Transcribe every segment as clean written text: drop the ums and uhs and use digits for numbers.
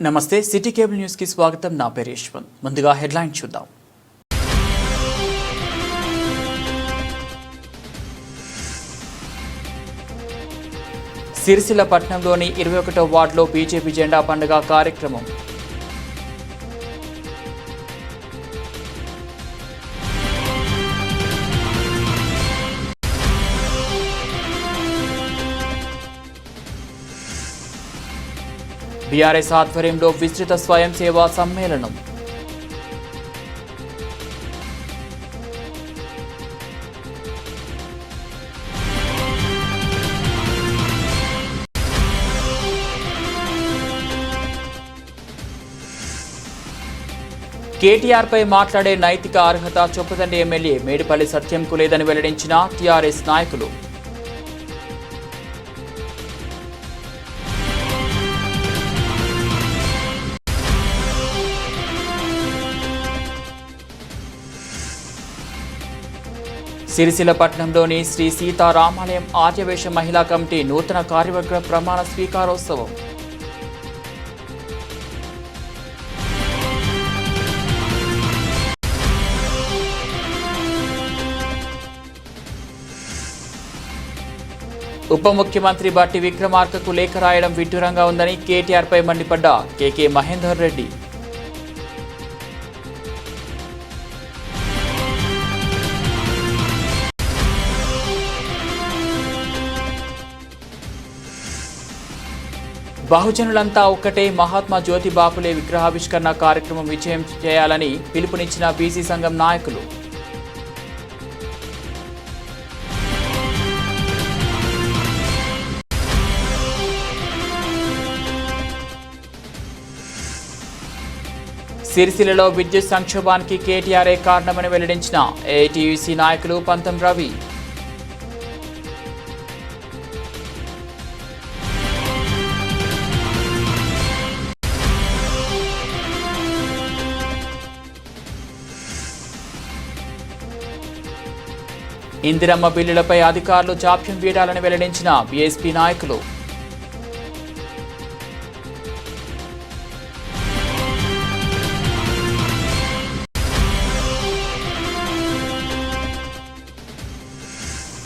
నమస్తే city cable news కి స్వాగతం. నా పేరు యశ్వంత్. ముందుగా హెడ్లైన్ చూద్దాం. సిరిసిల్ల పట్టణంలోని 21వ వార్డులో బీజేపీ జెండా పండుగ కార్యక్రమం. బీఆర్ఎస్ ఆధ్వర్యంలో విస్తృత స్వయం సేవా సమ్మేళనం. కేటీఆర్పై మాట్లాడే నైతిక అర్హత చొప్పదండి ఎమ్మెల్యే మేడిపల్లి సత్యంకు లేదని వెల్లడించిన టీఆర్ఎస్ నాయకులు. సిరిసిల్ల పట్టణంలోని శ్రీ సీతారామాలయం ఆర్యవేశ మహిళా కమిటీ నూతన కార్యవర్గ ప్రమాణ స్వీకారోత్సవం. ఉప ముఖ్యమంత్రి బట్టి విక్రమార్కకు లేఖ రాయడం విడ్డూరంగా ఉందని కేటీఆర్పై మండిపడ్డ కేకే మహేందర్ రెడ్డి. బహుజనులంతా ఒక్కటే మహాత్మా జ్యోతి బాపులే విగ్రహావిష్కరణ కార్యక్రమం విజయం చేయాలని పిలుపునిచ్చిన బీసీ సంఘం నాయకులు. సిరిసిల్లలో విద్యుత్ సంక్షోభానికి కేటీఆర్ఏ కారణమని వెల్లడించిన ఏఐటీయూసీ నాయకులు పంతం రవి. ఇందిరమ్మ బిల్లులపై అధికారులు జాప్యం వీడాలని వెల్లడించిన బీఎస్పీ నాయకులు.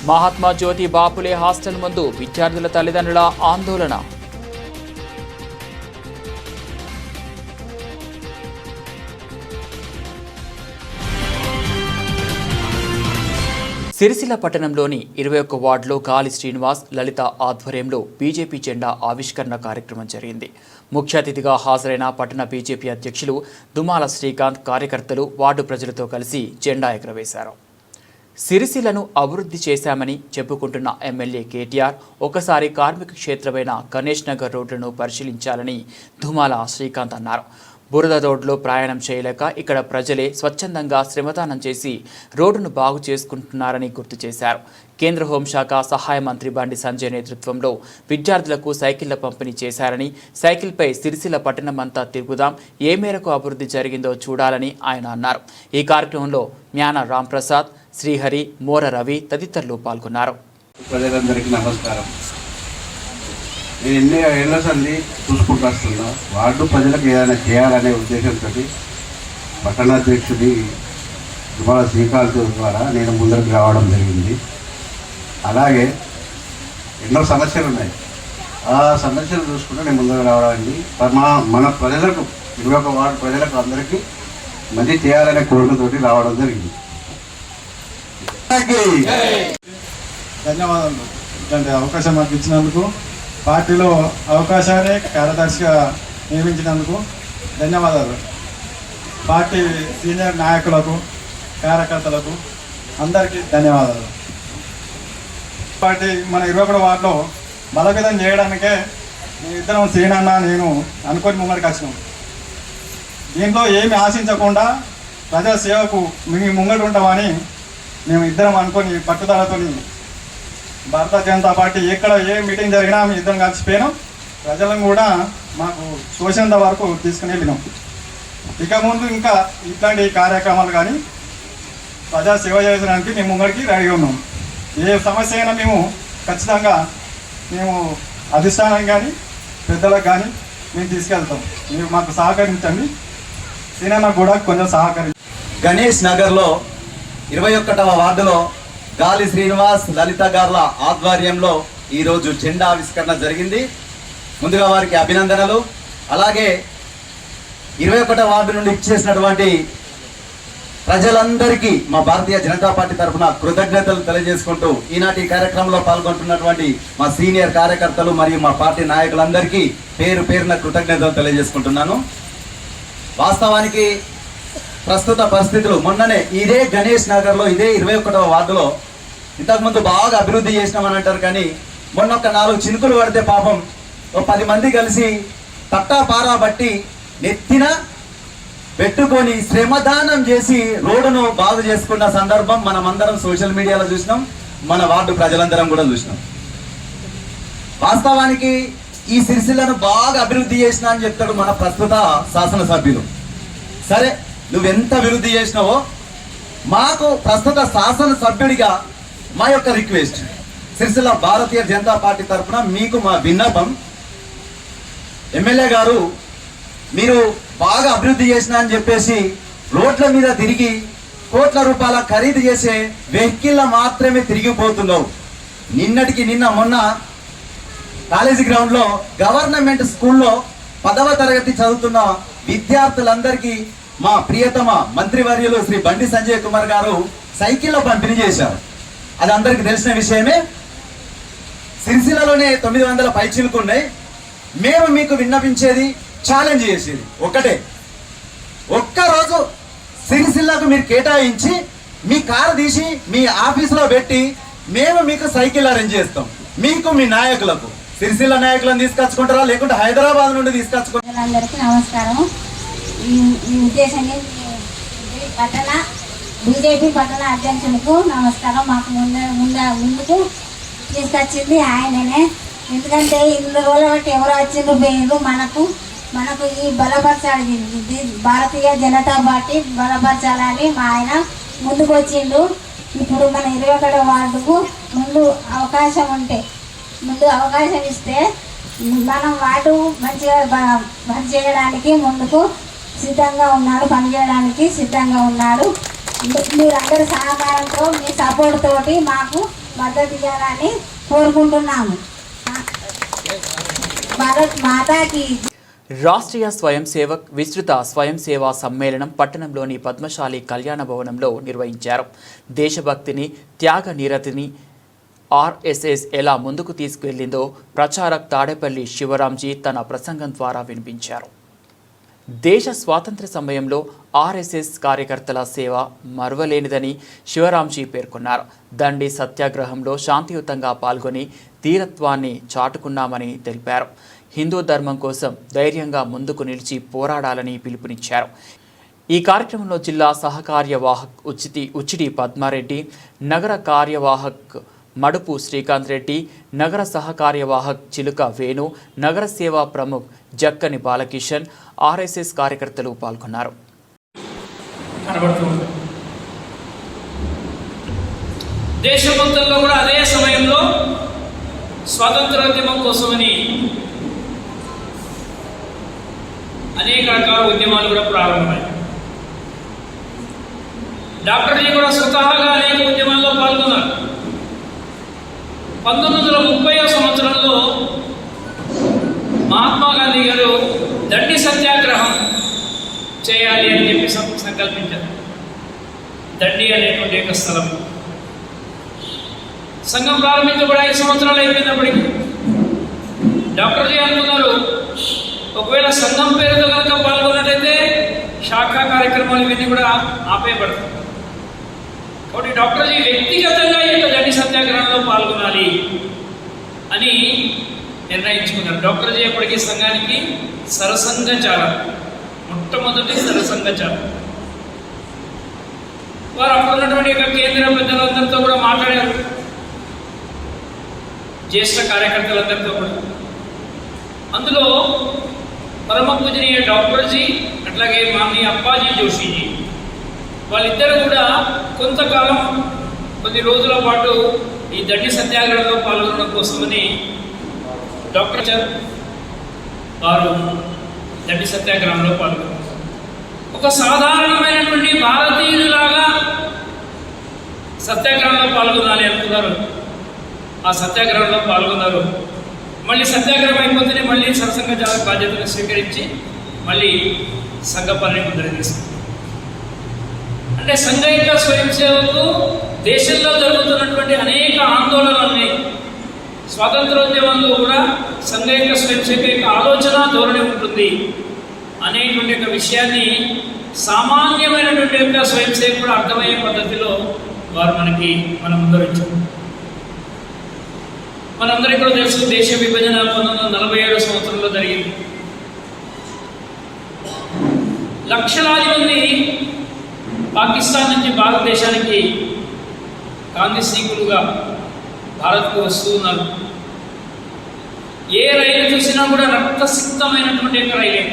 మహాత్మా జ్యోతి బాపులే హాస్టల్ ముందు విద్యార్థుల తల్లిదండ్రుల ఆందోళన. సిరిసిల్ల పట్టణంలోని 21 వార్డులో గాలి శ్రీనివాస్, లలిత ఆధ్వర్యంలో బీజేపీ జెండా ఆవిష్కరణ కార్యక్రమం జరిగింది. ముఖ్య అతిథిగా హాజరైన పట్టణ బీజేపీ అధ్యక్షులు దుమాల శ్రీకాంత్ కార్యకర్తలు వార్డు ప్రజలతో కలిసి జెండా ఎగురవేశారు. సిరిసిల్లను అభివృద్ధి చేశామని చెప్పుకుంటున్న ఎమ్మెల్యే కేటీఆర్ ఒకసారి కార్మిక క్షేత్రమైన గణేష్ నగర్ రోడ్లను పరిశీలించాలని దుమాల శ్రీకాంత్ అన్నారు. బురద రోడ్లో ప్రయాణం చేయలేక ఇక్కడ ప్రజలే స్వచ్ఛందంగా శ్రమదానం చేసి రోడ్డును బాగు చేసుకుంటున్నారని గుర్తు చేశారు. కేంద్ర హోంశాఖ సహాయ మంత్రి బండి సంజయ్ నేతృత్వంలో విద్యార్థులకు సైకిళ్ల పంపిణీ చేశారని, సైకిల్పై సిరిసిల్ల పట్టణమంతా తిరుగుదాం, ఏ మేరకు అభివృద్ధి జరిగిందో చూడాలని ఆయన అన్నారు. ఈ కార్యక్రమంలో మ్యాన రాంప్రసాద్, శ్రీహరి, మోర రవి తదితరులు పాల్గొన్నారు. ప్రజలందరికీ నమస్కారం. నేను ఎన్ని ఏళ్ళ సంది చూసుకుంటూ వస్తున్నా. వార్డు ప్రజలకు ఏదైనా చేయాలనే ఉద్దేశంతో పట్టణాధ్యక్షుడి దుమాల శ్రీకాంత్ ద్వారా నేను ముందరికి రావడం జరిగింది. అలాగే ఎన్నో సమస్యలు ఉన్నాయి. ఆ సమస్యలు చూసుకుంటూ నేను ముందరకు రావడానికి మన ప్రజలకు 21 వార్డు ప్రజలకు అందరికీ మంచి చేయాలనే కోరికతోటి రావడం జరిగింది. ధన్యవాదాలు. ఇలాంటి అవకాశం మాకు ఇచ్చినందుకు, పార్టీలో అవకాశాన్ని కార్యదర్శిగా నియమించినందుకు ధన్యవాదాలు. పార్టీ సీనియర్ నాయకులకు, కార్యకర్తలకు అందరికీ ధన్యవాదాలు. పార్టీ మన 21 వార్డులో బలోపేతం చేయడానికే ఇద్దరం సీనన్న నేను అనుకొని ముంగడికి వచ్చినాం. దీంట్లో ఏమి ఆశించకుండా ప్రజా సేవకు మేము ముంగడు ఉంటామని మేము ఇద్దరం అనుకొని పట్టుదలతో భారతీయ జనతా పార్టీ ఎక్కడ ఏ మీటింగ్ జరిగినా మేము ఇద్దరం కలిసిపోయినాం. ప్రజలను కూడా మాకు శోషణ వరకు తీసుకుని వెళ్ళినాం. ఇక ముందు ఇంకా ఇట్లాంటి కార్యక్రమాలు కానీ ప్రజా సేవ చేయడానికి మేము ముంగడికి రెడీ ఉన్నాం. ఏ సమస్య అయినా ఖచ్చితంగా మేము అధిష్టానం కానీ పెద్దలకు కానీ మేము తీసుకెళ్తాం. మీరు మాకు సహకరించండి. సీనన్న కూడా కొంచెం సహకరించండి. గణేష్ నగర్లో 21వ వార్డులో గాలి శ్రీనివాస్ లలిత గార్ల ఆధ్వర్యంలో ఈరోజు జెండా ఆవిష్కరణ జరిగింది. ముందుగా వారికి అభినందనలు. అలాగే 21వ వార్డు నుండి ఇచ్చేసినటువంటి ప్రజలందరికీ మా భారతీయ జనతా పార్టీ తరఫున కృతజ్ఞతలు తెలియజేసుకుంటూ ఈనాటి కార్యక్రమంలో పాల్గొంటున్నటువంటి మా సీనియర్ కార్యకర్తలు మరియు మా పార్టీ నాయకులందరికీ పేరు పేరున కృతజ్ఞతలు తెలియజేసుకుంటున్నాను. వాస్తవానికి ప్రస్తుత పరిస్థితులు మొన్ననే ఇదే గణేష్ నగర్లో ఇదే 21వ వార్డులో ఇంతకుముందు బాగా అభివృద్ధి చేసినామని అంటారు, కానీ మొన్న ఒక 4 చినుకులు పడితే పాపం ఓ 10 మంది కలిసి తట్టా పారా బట్టి నెత్తిన పెట్టుకొని శ్రమదానం చేసి రోడ్డును బాగు చేసుకున్న సందర్భం మనమందరం సోషల్ మీడియాలో చూసినాం, మన వార్డు ప్రజలందరం కూడా చూసినాం. వాస్తవానికి ఈ సిరిసిల్లను బాగా అభివృద్ధి చేసినా అని చెప్తాడు మన ప్రస్తుత శాసనసభ్యులు. సరే, నువ్వెంత అభివృద్ధి చేసినావో మాకు ప్రస్తుత శాసనసభ్యుడిగా మా యొక్క రిక్వెస్ట్, సిరిసిల్ల భారతీయ జనతా పార్టీ తరఫున మీకు మా విన్నపం, ఎమ్మెల్యే గారు మీరు బాగా అభివృద్ధి చేసినా అని చెప్పేసి రోడ్ల మీద తిరిగి కోట్ల రూపాయల ఖరీదు చేసే వెహికల్ల మాత్రమే తిరిగిపోతున్నావు. నిన్నటికి నిన్న మొన్న కాలేజీ గ్రౌండ్లో గవర్నమెంట్ స్కూల్లో 10వ తరగతి చదువుతున్న విద్యార్థులందరికీ మా ప్రియతమ మంత్రివర్యులు శ్రీ బండి సంజయ్ కుమార్ గారు సైకిల్లో పంపిణీ చేశారు. అది అందరికీ తెలిసిన విషయమే. సిరిసిల్లలోనే 900 పైచీలకు ఉన్నాయి. మేము మీకు విన్నపించేది, ఛాలెంజ్ చేసేది ఒకటే, ఒక్కరోజు సిరిసిల్లకు మీరు కేటాయించి మీ కారు తీసి మీ ఆఫీసులో పెట్టి మేము మీకు సైకిల్ అరేంజ్ చేస్తాం. మీకు మీ నాయకులకు, సిరిసిల్ల నాయకులను తీసుకొచ్చుకుంటారా లేకుంటే హైదరాబాద్ నుండి తీసుకొచ్చుకుంటారా? అందరికీ నమస్కారం. ఈ ఉద్దేశంగా పట్టణ బీజేపీ పట్టణ అధ్యక్షులకు నమస్కారం. మాకు ముందుకు తీసుకొచ్చింది ఆయననే. ఎందుకంటే ఇన్ని రోజుల బట్టి ఎవరు వచ్చిండ్రు పోయిండ్రు, మనకు ఈ బలపరచాలి, భారతీయ జనతా పార్టీ బలపరచాలని మా ఆయన ముందుకు వచ్చిండు. ఇప్పుడు మన 21వ వార్డుకు ముందు అవకాశం ఇస్తే మనం వార్డు మంచిగా పనిచేయడానికి ముందుకు సిద్ధంగా ఉన్నాడు, పనిచేయడానికి సిద్ధంగా ఉన్నాడు. మీరందరి సహకారంతో, మీ సపోర్ట్ తోటి మాకు మద్దతు ఇవ్వాలని కోరుకుంటున్నాము. భారత్ మాతాకి. రాష్ట్రీయ స్వయం సేవక్ విస్తృత స్వయం సేవా సమ్మేళనం పట్టణంలోని పద్మశాలి కళ్యాణ భవనంలో నిర్వహించారు. దేశభక్తిని, త్యాగ నిరతిని ఆర్ఎస్ఎస్ ఎలా ముందుకు తీసుకువెళ్లిందో ప్రచారక్ తాడేపల్లి శివరాంజీ తన ప్రసంగం ద్వారా వినిపించారు. దేశ స్వాతంత్ర్య సమయంలో ఆర్ఎస్ఎస్ కార్యకర్తల సేవ మరువలేనిదని శివరాంజీ పేర్కొన్నారు. దండి సత్యాగ్రహంలో శాంతియుతంగా పాల్గొని ధీరత్వాన్ని చాటుకున్నామని తెలిపారు. హిందూ ధర్మం కోసం ధైర్యంగా ముందుకు నిలిచి పోరాడాలని పిలుపునిచ్చారు. ఈ కార్యక్రమంలో జిల్లా సహకార్యవాహక్ ఉచిటి పద్మారెడ్డి, నగర కార్యవాహక్ మడుపు శ్రీకాంత్ రెడ్డి, నగర సహకార్యవాహక్ చిలుక వేణు, నగర సేవా ప్రముఖ్ జక్కని బాలకిషన్, ఆర్ఎస్ఎస్ కార్యకర్తలు పాల్గొన్నారు. దేశభక్తుల్లో కూడా అదే సమయంలో స్వాతంత్రోద్యమం కోసమని అనేక రకాల ఉద్యమాలు కూడా ప్రారంభమయ్యాయి. డాక్టర్ జీ కూడా స్వతహాగా అనేక ఉద్యమాల్లో పాల్గొన్నారు. 1930వ సంవత్సరంలో మహాత్మా గాంధీ గారు దండి సత్యాగ్రహం చేయాలి అని చెప్పి సంకల్పించారు. దండి అనేటువంటి ఒక స్థలం. సంఘం ప్రారంభించబడి 5 సంవత్సరాలు అయిపోయినప్పటికీ డాక్టర్ జీ అనుకున్నారు, ఒకవేళ సంఘం పేరుతో కనుక పాల్గొన్నట్లయితే శాఖా కార్యక్రమాలు ఇవన్నీ కూడా ఆపేయబడతాయి. కాబట్టి డాక్టర్ జీ వ్యక్తిగతంగా ఈ యొక్క దండి సత్యాగ్రహంలో పాల్గొనాలి అని నిర్ణయించుకున్నారు. డాక్టర్ జీ అప్పటికీ సంఘానికి సరసంఘచారం, మొట్టమొదటి సరసంఘచారం. వారు అప్పుడున్నటువంటి యొక్క కేంద్ర పెద్దలందరితో కూడా మాట్లాడారు, జ్యేష్ఠ కార్యకర్తలందరితో కూడా. అందులో పరమ పూజనీయ డాక్టర్ జీ అట్లాగే మాననీయ అప్పాజీ జోషిజీ వాళ్ళిద్దరు కూడా కొంతకాలం, కొద్ది రోజుల పాటు ఈ దండి సత్యాగ్రహంలో పాల్గొనడం కోసమని డాక్టర్ వారు దండి సత్యాగ్రహంలో పాల్గొన్నారు. ఒక సాధారణమైనటువంటి భారతీయులాగా సత్యాగ్రహంలో పాల్గొనాలి అనుకున్నారు. ఆ సత్యాగ్రహంలో పాల్గొన్నారు. మళ్ళీ సత్యాగ్రహం అయిపోతేనే మళ్ళీ సరసంఘ బాధ్యతను స్వీకరించి మళ్ళీ సంఘ పనిని ముందర తీసుకుంటారు. అంటే సంఘైక స్వయం సేవకు దేశంలో జరుగుతున్నటువంటి అనేక ఆందోళనల్ని, స్వాతంత్రోద్యమంలో కూడా సంఘైక స్వయం సేవక యొక్క ఆలోచన ధోరణి ఉంటుంది అనేటువంటి ఒక విషయాన్ని సామాన్యమైనటువంటి యొక్క స్వయం సేవకు కూడా అర్థమయ్యే పద్ధతిలో వారు మన ముందర ఇచ్చారు. మనందరికీ కూడా తెలుసు, దేశ విభజన 1947 సంవత్సరంలో జరిగింది. లక్షలాది మంది పాకిస్తాన్ నుంచి భారతదేశానికి కాందిశీకులుగా భారత్కు వస్తూ ఉన్నారు. ఏ రైలు చూసినా కూడా రక్తసిక్తమైనటువంటి యొక్క రైలే.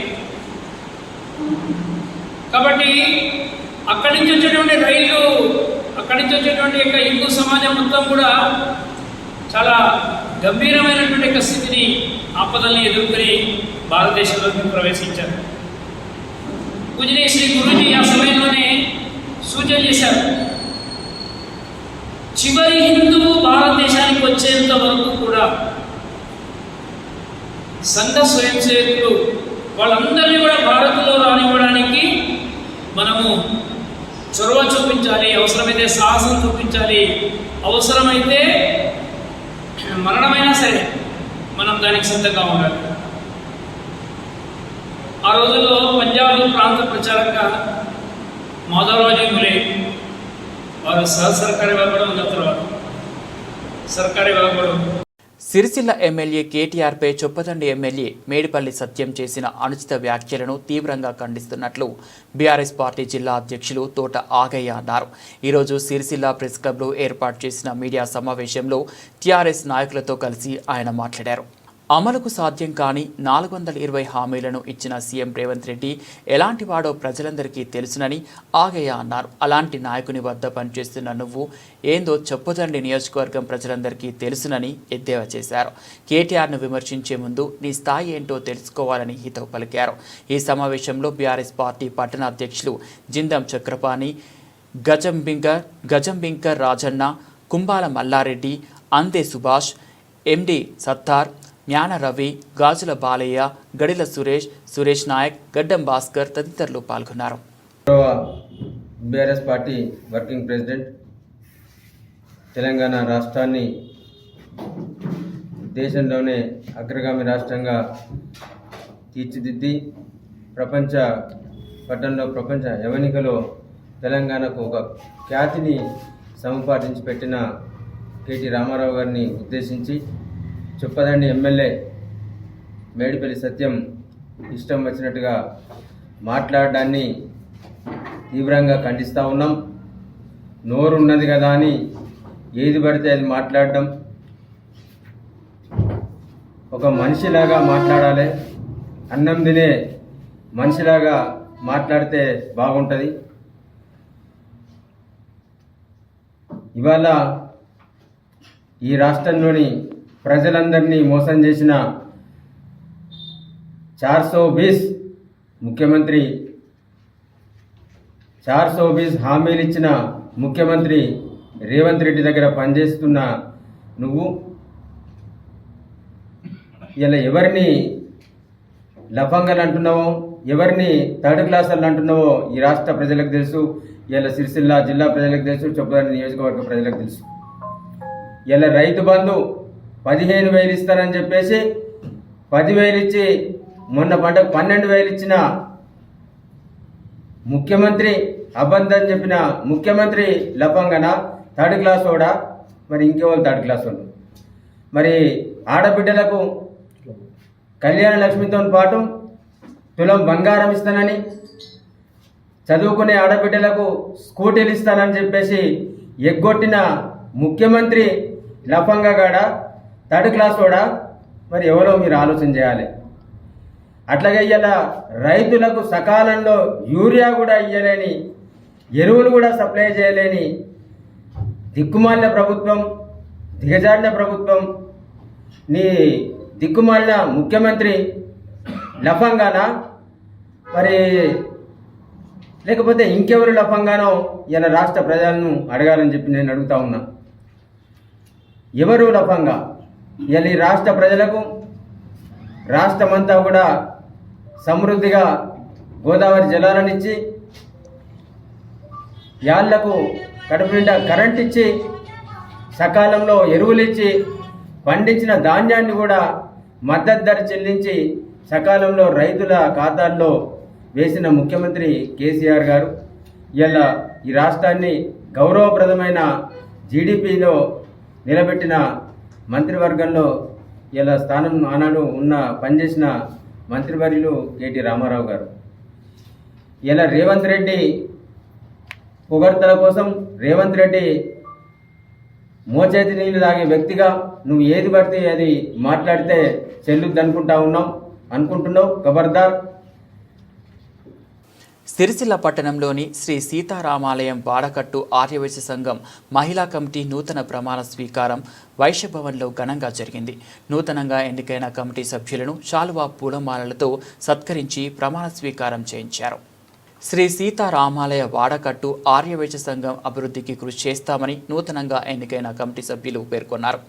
కాబట్టి అక్కడి నుంచి వచ్చేటువంటి రైలు, అక్కడి నుంచి వచ్చేటువంటి యొక్క హిందూ సమాజం మొత్తం కూడా చాలా గంభీరమైనటువంటి యొక్క స్థితిని, ఆపదల్ని ఎదుర్కొని భారతదేశంలోకి ప్రవేశించారు. పూజనీయ శ్రీ గురూజీ ఆ సమయంలోనే సూచన చేశారు, చివరి హిందువు భారతదేశానికి వచ్చేంత వరకు కూడా సంఘ స్వయం సేవకులు వాళ్ళందరినీ కూడా భారత్లో రానివ్వడానికి మనము చొరవ చూపించాలి, అవసరమైతే సాహసం చూపించాలి, అవసరమైతే మరణమైనా సరే మనం దానికి సిద్ధంగా ఉండాలి. ఆ రోజుల్లో పంజాబ్ ప్రాంత ప్రచారంగా మాధవరావు ములే వారు సర్కారీ విభాగం ఉన్న తర్వాత సర్కారీ విభాగం. సిరిసిల్ల ఎమ్మెల్యే కేటీఆర్పై చొప్పదండి ఎమ్మెల్యే మేడిపల్లి సత్యం చేసిన అనుచిత వ్యాఖ్యలను తీవ్రంగా ఖండిస్తున్నట్లు బీఆర్ఎస్ పార్టీ జిల్లా అధ్యక్షులు తోట ఆగయ్య అన్నారు. ఈరోజు సిరిసిల్ల ప్రెస్ క్లబ్లో ఏర్పాటు చేసిన మీడియా సమావేశంలో టీఆర్ఎస్ నాయకులతో కలిసి ఆయన మాట్లాడారు. అమలుకు సాధ్యం కాని 420 హామీలను ఇచ్చిన సీఎం రేవంత్ రెడ్డి ఎలాంటి వాడో ప్రజలందరికీ తెలుసునని ఆగయ్య అన్నారు. అలాంటి నాయకుని వద్ద పనిచేస్తున్న నువ్వు ఏందో చెప్పదండి నియోజకవర్గం ప్రజలందరికీ తెలుసునని ఎద్దేవా చేశారు. కేటీఆర్ను విమర్శించే ముందు నీ స్థాయి ఏంటో తెలుసుకోవాలని హితవు పలికారు. ఈ సమావేశంలో బీఆర్ఎస్ పార్టీ పట్టణ అధ్యక్షులు జిందం చక్రపాణి, గజంబింకర్ రాజన్న, కుంబాల మల్లారెడ్డి, అందే సుభాష్, ఎండి సత్తార్, జ్ఞాన రవి, గాజుల బాలయ్య, గడిల సురేష్ నాయక్, గడ్డం భాస్కర్ తదితరులు పాల్గొన్నారు. BRS party working president, Telangana రాష్ట్రాన్ని దేశంలోనే అగ్రగామి రాష్ట్రంగా తీర్చిదిద్ది ప్రపంచ యవనికలో తెలంగాణకు ఒక ఖ్యాతిని సముపార్జించి పెట్టిన కేటీ రామారావు గారిని ఉద్దేశించి చొప్పదండి ఎమ్మెల్యే మేడిపల్లి సత్యం ఇష్టం వచ్చినట్టుగా మాట్లాడడాన్ని తీవ్రంగా ఖండిస్తూ ఉన్నాం. నోరున్నది కదా అని ఏది పడితే అది మాట్లాడడం, ఒక మనిషిలాగా మాట్లాడాలి, అన్నం తినే మనిషిలాగా మాట్లాడితే బాగుంటుంది. ఇవాళ ఈ రాష్ట్రంలోని ప్రజలందరినీ మోసం చేసిన 420 ముఖ్యమంత్రి, 420 హామీలు ఇచ్చిన ముఖ్యమంత్రి రేవంత్ రెడ్డి దగ్గర పనిచేస్తున్న నువ్వు ఇలా ఎవరిని లఫంగలు అంటున్నావో, ఎవరిని థర్డ్ క్లాసర్లు అంటున్నావో ఈ రాష్ట్ర ప్రజలకు తెలుసు. ఇలా సిరిసిల్ల జిల్లా ప్రజలకు తెలుసు, చొప్పదండి నియోజకవర్గ ప్రజలకు తెలుసు. ఇలా రైతు బంధు 15,000 ఇస్తారని చెప్పేసి 10,000 ఇచ్చి మొన్న పంటకు 12,000 ఇచ్చిన ముఖ్యమంత్రి, అబద్ధం చెప్పిన ముఖ్యమంత్రి లఫంగన, థర్డ్ క్లాస్ వాడా? మరి ఇంకెవరు థర్డ్ క్లాస్ వాళ్ళు? మరి ఆడబిడ్డలకు కళ్యాణ లక్ష్మితో పాటు తులం బంగారం ఇస్తానని, చదువుకునే ఆడబిడ్డలకు స్కూటీలు ఇస్తానని చెప్పేసి ఎగ్గొట్టిన ముఖ్యమంత్రి లఫంగగాడా, థర్డ్ క్లాస్ వాడా? మరి ఎవరో మీరు ఆలోచన చేయాలి. అట్లాగే ఇలా రైతులకు సకాలంలో యూరియా కూడా ఇయ్యలేని, ఎరువులు కూడా సప్లై చేయలేని దిక్కుమాలిన ప్రభుత్వం, దిగజారిన ప్రభుత్వం, నీ దిక్కుమాలిన ముఖ్యమంత్రి లఫంగానా మరి లేకపోతే ఇంకెవరు లఫంగానో ఇలా రాష్ట్ర ప్రజలను అడగాలని చెప్పి నేను అడుగుతా ఉన్నా. ఎవరు లఫంగా? ఇలా ఈ రాష్ట్ర ప్రజలకు రాష్ట్రమంతా కూడా సమృద్ధిగా గోదావరి జలాలనిచ్చి యాళ్లకు కడుపు నిండా కరెంట్ ఇచ్చి సకాలంలో ఎరువులు ఇచ్చి పండించిన ధాన్యాన్ని కూడా మద్దతు ధర చెల్లించి సకాలంలో రైతుల ఖాతాల్లో వేసిన ముఖ్యమంత్రి కేసీఆర్ గారు ఇలా ఈ రాష్ట్రాన్ని గౌరవప్రదమైన జీడిపిలో నిలబెట్టిన మంత్రివర్గంలో ఇలా స్థానం ఆనాడు పనిచేసిన మంత్రివర్యులు కేటీ రామారావు గారు. ఇలా రేవంత్ రెడ్డి పొగడ్తల కోసం రేవంత్ రెడ్డి మోచేతి నీళ్ళు తాగే వ్యక్తిగా నువ్వు ఏది పడితే అది మాట్లాడితే చెల్లుద్ది అనుకుంటున్నావు. ఖబర్దార్. సిరిసిల్ల పట్టణంలోని శ్రీ సీతారామాలయం వాడకట్టు ఆర్యవైశ్య సంఘం మహిళా కమిటీ నూతన ప్రమాణ స్వీకారం వైశ్యభవన్లో ఘనంగా జరిగింది. నూతనంగా ఎన్నికైన కమిటీ సభ్యులను శాలువా పూలమాలలతో సత్కరించి ప్రమాణ స్వీకారం చేయించారు. శ్రీ సీతారామాలయ వాడకట్టు ఆర్యవైశ్య సంఘం అభివృద్ధికి కృషి చేస్తామని నూతనంగా ఎన్నికైన కమిటీ సభ్యులు పేర్కొన్నారు.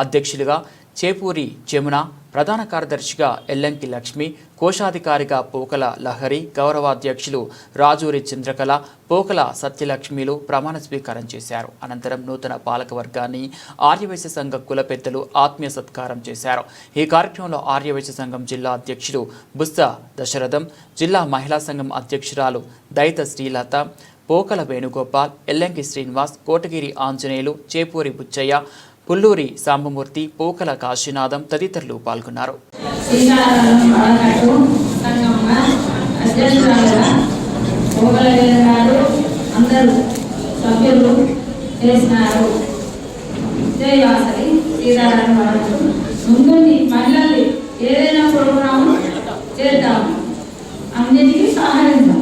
అధ్యక్షులుగా చేపూరి జమున, ప్రధాన కార్యదర్శిగా ఎల్లంకి లక్ష్మి, కోశాధికారిగా పోకల లహరి, గౌరవాధ్యక్షులు రాజూరి చంద్రకళ, పోకల సత్యలక్ష్మిలు ప్రమాణ స్వీకారం చేశారు. అనంతరం నూతన పాలకవర్గాన్ని ఆర్యవైశ్య సంఘ కుల పెద్దలు ఆత్మీయ సత్కారం చేశారు. ఈ కార్యక్రమంలో ఆర్యవైశ్య సంఘం జిల్లా అధ్యక్షులు బుస్స దశరథం, జిల్లా మహిళా సంఘం అధ్యక్షురాలు దైత శ్రీలత, పోకల వేణుగోపాల్, ఎల్లంకి శ్రీనివాస్, కోటగిరి ఆంజనేయులు, చేపూరి బుచ్చయ్య, పుల్లూరి సాంబమూర్తి, పోకల కాశీనాథం తదితరులు పాల్గొన్నారు. అందరూ సభ్యులు చేసినారు. జయవాసరి సీతారామ ముందుండి మహిళల్ని ఏదైనా ప్రోగ్రాము చేద్దాం, అన్నిటికీ సహకరిద్దాం.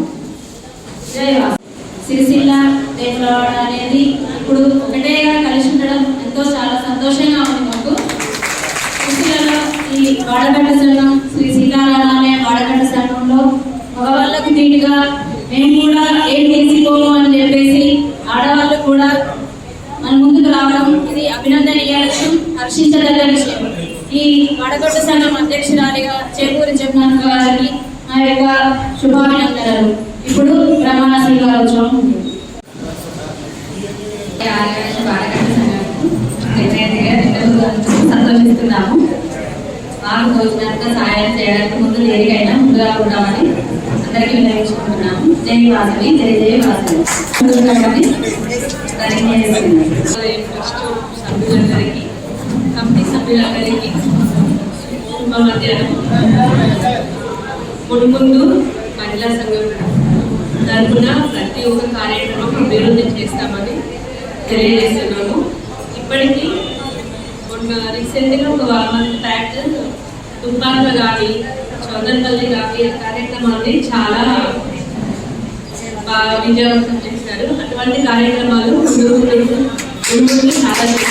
జయవాసరి. సిరిసిల్ల దేవలవాడ అనేది ఇప్పుడు ఒకటేగా కలిసి ఉండడం ఎంతో చాలా సంతోషంగా ఉంది మాకు. సిరిసిల్లలో ఈ వాడకట్ట సంఘం, శ్రీ సీతారామాలయ వాడకట్ట సంఘంలో మగవాళ్ళకు నీటిగా మేము కూడా ఏం తీసుకోము అని చెప్పేసి ఆడవాళ్ళు కూడా మన ముందుకు రావడం ఇది అభినందనీయ విషయం, హర్షించదగ్గ విషయం. ఈ వాడకట్ట సంఘం అధ్యక్షురాలిగా చేకూరి జగన్ గారికి నా యొక్క శుభాభినందనలు. ఇప్పుడు ప్రమాణ స్వీకారోత్సవం ఉంది. సంతోషిస్తున్నాము. మాకు తోచినంత సహాయం చేయడానికి ముందు దేనికైనా ముందుగా ఉంటామని అందరికీ వినియోగించుకుంటున్నాము. జై వాసవి, జై జై వాసవి. సభ్యులందరికీ, కమిటీ సభ్యులందరికీ ముందు మహిళా సంఘం తరఫున ప్రతి ఒక్క కార్యక్రమం అభివృద్ధి చేస్తామని తెలియజేస్తున్నాము. ఇప్పటికీ రీసెంట్గా ఒక 1 month బ్యాక్ తుపాన్లో కానీ చౌదర్పల్లి కానీ కార్యక్రమాన్ని చాలా బాగా విజయవంతం చేశారు. అటువంటి కార్యక్రమాలు చాలా చేస్తారు.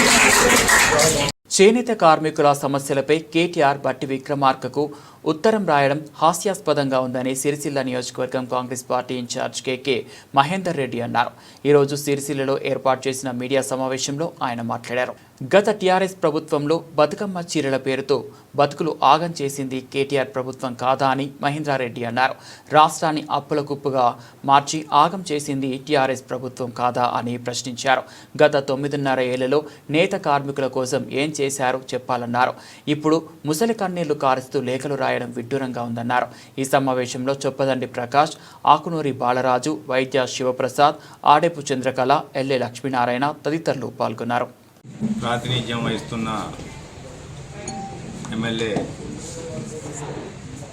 చేనేత కార్మికుల సమస్యలపై కేటీఆర్ బట్టి విక్రమార్కకు ఉత్తరం రాయడం హాస్యాస్పదంగా ఉందని సిరిసిల్ల నియోజకవర్గం కాంగ్రెస్ పార్టీ ఇన్ఛార్జ్ కేకే మహేందర్ రెడ్డి అన్నారు. ఈరోజు సిరిసిల్లలో ఏర్పాటు చేసిన మీడియా సమావేశంలో ఆయన మాట్లాడారు. గత టీఆర్ఎస్ ప్రభుత్వంలో బతుకమ్మ చీరల పేరుతో బతుకులు ఆగం చేసింది కేటీఆర్ ప్రభుత్వం కాదా అని మహేంద్రారెడ్డి అన్నారు. రాష్ట్రాన్ని అప్పుల కుప్పుగా మార్చి ఆగం చేసింది టీఆర్ఎస్ ప్రభుత్వం కాదా అని ప్రశ్నించారు. గత 9.5 ఏళ్లలో నేత కార్మికుల కోసం ఏం చేశారో చెప్పాలన్నారు. ఇప్పుడు ముసలి కన్నీళ్లు కారుస్తూ లేఖలు రాయడం విడ్డూరంగా ఉందన్నారు. ఈ సమావేశంలో చొప్పదండి ప్రకాష్, ఆకునూరి బాలరాజు, వైద్య శివప్రసాద్, ఆడేపు చంద్రకళ, ఎల్ఏ లక్ష్మీనారాయణ తదితరులు పాల్గొన్నారు. ప్రాతినిధ్యం వహిస్తున్న ఎమ్మెల్యే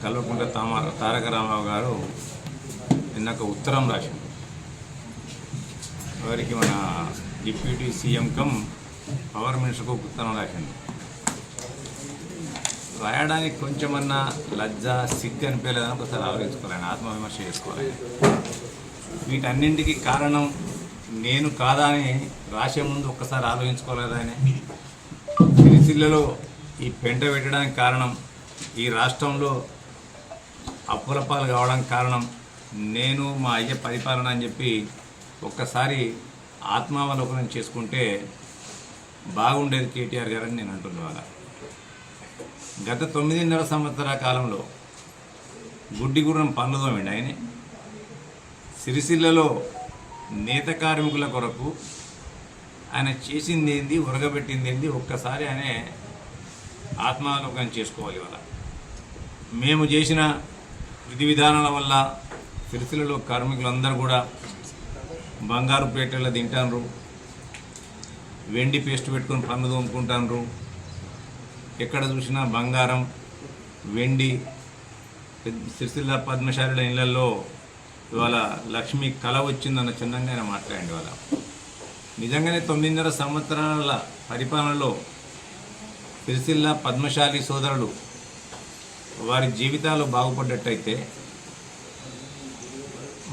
కల్వకుంట్ల తారక రామారావు గారు నిన్నొక ఉత్తరం రాశారు. వారికి మన డిప్యూటీ సీఎం కమ్ పవర్ మినిస్టర్కు ఉత్తరం రాసింది. రాయడానికి కొంచెమన్నా లజ్జ సిగ్గు అనిపించలేదని ఒకసారి ఆలోచించుకోవాలి, ఆత్మవిమర్శ చేసుకోవాలి. వీటన్నింటికి కారణం నేను కాదా అని రాసే ముందు ఒక్కసారి ఆలోచించుకోలేదని. సిరిసిల్లలో ఈ పెంట పెట్టడానికి కారణం ఈ రాష్ట్రంలో అప్పుల పాలు కావడానికి కారణం నేను మా అయ్య పరిపాలన అని చెప్పి ఒక్కసారి ఆత్మావలోకనం చేసుకుంటే బాగుండేది కేటీఆర్ గారు అని నేను అంటున్నాను. గత 9.5 సంవత్సరాల కాలంలో గుడ్డిగుర్రం పనులు తోమిండి ఆయన. సిరిసిల్లలో నేత కార్మికుల కొరకు ఆయన చేసింది ఏంది, ఉరగబెట్టింది ఏంది, ఒక్కసారి ఆయన ఆత్మావలోకనం చేసుకోవాలి. ఇవాళ మేము చేసిన విధి విధానాల వల్ల సిరిసిల్లలో కార్మికులందరూ కూడా బంగారు ప్లేట్లలో తింటారు, వెండి పేస్ట్ పెట్టుకొని పన్ను తోముకుంటారు. ఎక్కడ చూసినా బంగారం, వెండి. సిరిసిల్ల పద్మశాలుల ఇళ్లలో ఇవాళ లక్ష్మి కళ వచ్చిందన్న చిన్నంగా ఆయన మాట్లాడండి. ఇవాళ నిజంగానే 9.5 సంవత్సరాల పరిపాలనలో సిరిసిల్ల పద్మశాలి సోదరులు వారి జీవితాలు బాగుపడ్డట్టయితే